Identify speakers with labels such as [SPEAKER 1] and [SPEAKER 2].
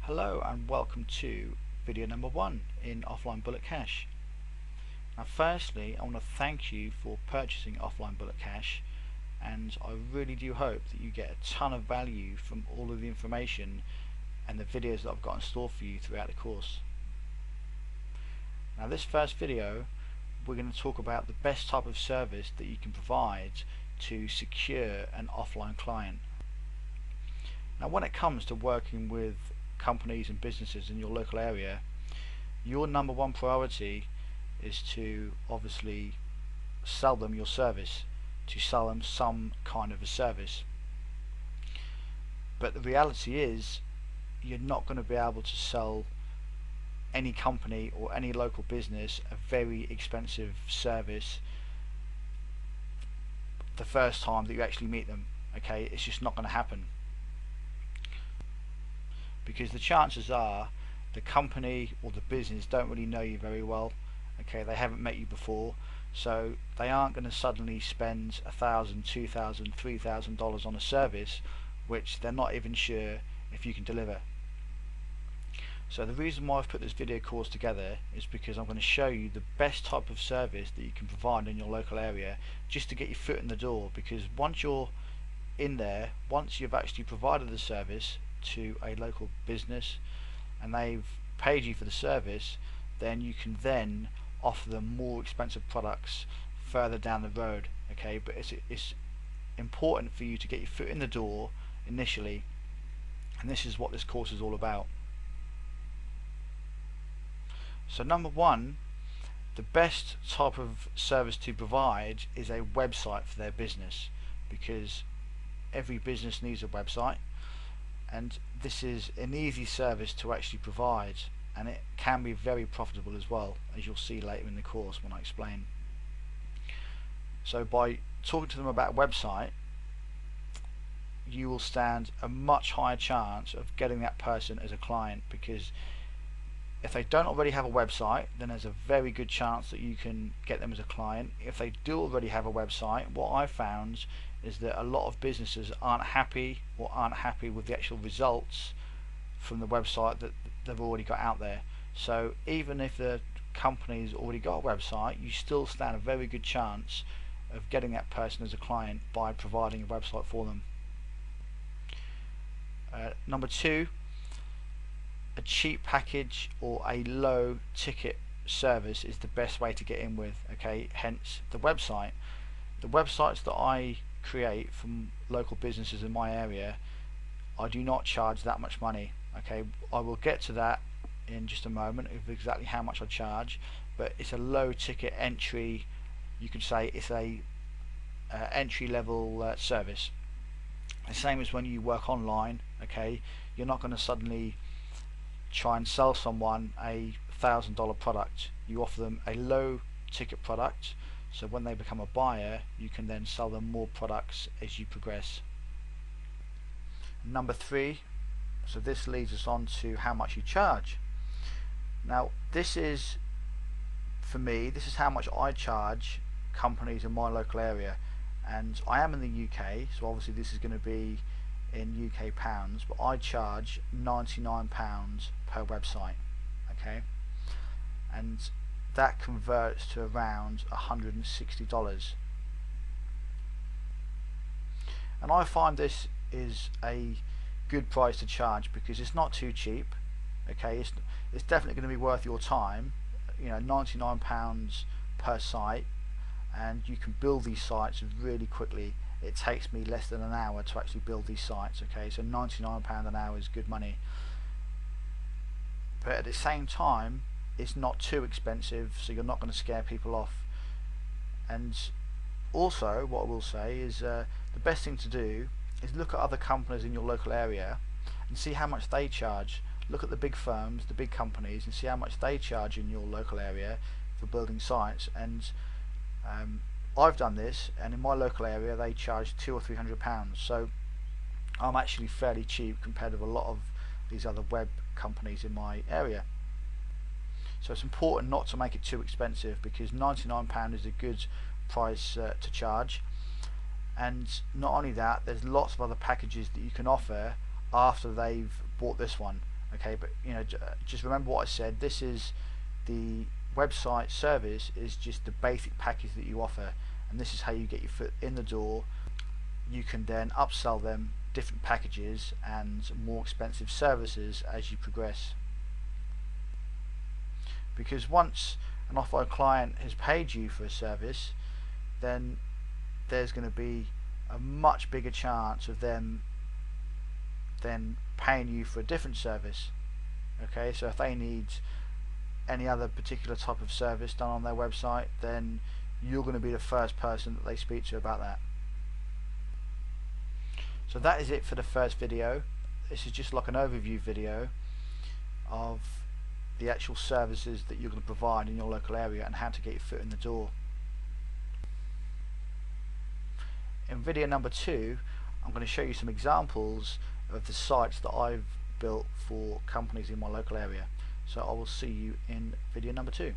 [SPEAKER 1] Hello and welcome to video number 1 in Offline Bullet Cash. Now firstly, I want to thank you for purchasing Offline Bullet Cash, and I really do hope that you get a ton of value from all of the information and the videos that I've got in store for you throughout the course. Now this first video, we're going to talk about the best type of service that you can provide to secure an offline client. Now when it comes to working with companies and businesses in your local area, your number one priority is to obviously sell them your service, to sell them some kind of a service. But the reality is you're not going to be able to sell any company or any local business a very expensive service the first time that you actually meet them. Okay, it's just not going to happen, because the chances are the company or the business don't really know you very well. Okay, they haven't met you before, so they aren't going to suddenly spend $1,000, $2,000, $3,000 on a service which they're not even sure if you can deliver. So the reason why I've put this video course together is because I'm going to show you the best type of service that you can provide in your local area, just to get your foot in the door. Because once you're in there, once you've actually provided the service to a local business and they've paid you for the service, then you can then offer them more expensive products further down the road. Okay, but it's important for you to get your foot in the door initially, and this is what this course is all about. So number one, the best type of service to provide is a website for their business, because every business needs a website, and this is an easy service to actually provide, and it can be very profitable as well, as you'll see later in the course when I explain. So by talking to them about a website, you will stand a much higher chance of getting that person as a client, because if they don't already have a website, then there's a very good chance that you can get them as a client. If they do already have a website, what I've found is that a lot of businesses aren't happy with the actual results from the website that they've already got out there. So even if the company's already got a website, you still stand a very good chance of getting that person as a client by providing a website for them. Number two, a cheap package or a low ticket service is the best way to get in with. Okay, hence the website. The websites that I create from local businesses in my area, I do not charge that much money. Okay, I will get to that in just a moment of exactly how much I charge, but it's a low ticket entry, you could say it's a entry level service. The same as when you work online. Okay, you're not going to suddenly try and sell someone a $1,000 product. You offer them a low ticket product, so when they become a buyer, you can then sell them more products as you progress. Number three, so this leads us on to how much you charge. Now this is, for me, this is how much I charge companies in my local area, and I am in the UK, so obviously this is going to be in UK pounds, but I charge £99 per website. Okay, and that converts to around $160, and I find this is a good price to charge because it's not too cheap. Okay, it's definitely going to be worth your time. You know, £99 per site, and you can build these sites really quickly. It takes me less than an hour to actually build these sites. Okay, so £99 an hour is good money, but at the same time it's not too expensive, so you're not going to scare people off. And also what I will say is the best thing to do is look at other companies in your local area and see how much they charge. Look at the big firms, the big companies, and see how much they charge in your local area for building sites. And I've done this, and in my local area they charge £200 or £300, so I'm actually fairly cheap compared with a lot of these other web companies in my area. So it's important not to make it too expensive, because £99 is a good price to charge. And not only that, there's lots of other packages that you can offer after they've bought this one. Okay, but just remember what I said. This is the website service is just the basic package that you offer, and this is how you get your foot in the door. You can then upsell them different packages and more expensive services as you progress, because once an offline client has paid you for a service, then there's going to be a much bigger chance of them then paying you for a different service. Okay, so if they need any other particular type of service done on their website, then you're going to be the first person that they speak to about that. So that is it for the first video. This is just like an overview video of the actual services that you're going to provide in your local area and how to get your foot in the door. In video number 2, I'm going to show you some examples of the sites that I've built for companies in my local area. So I will see you in video number 2.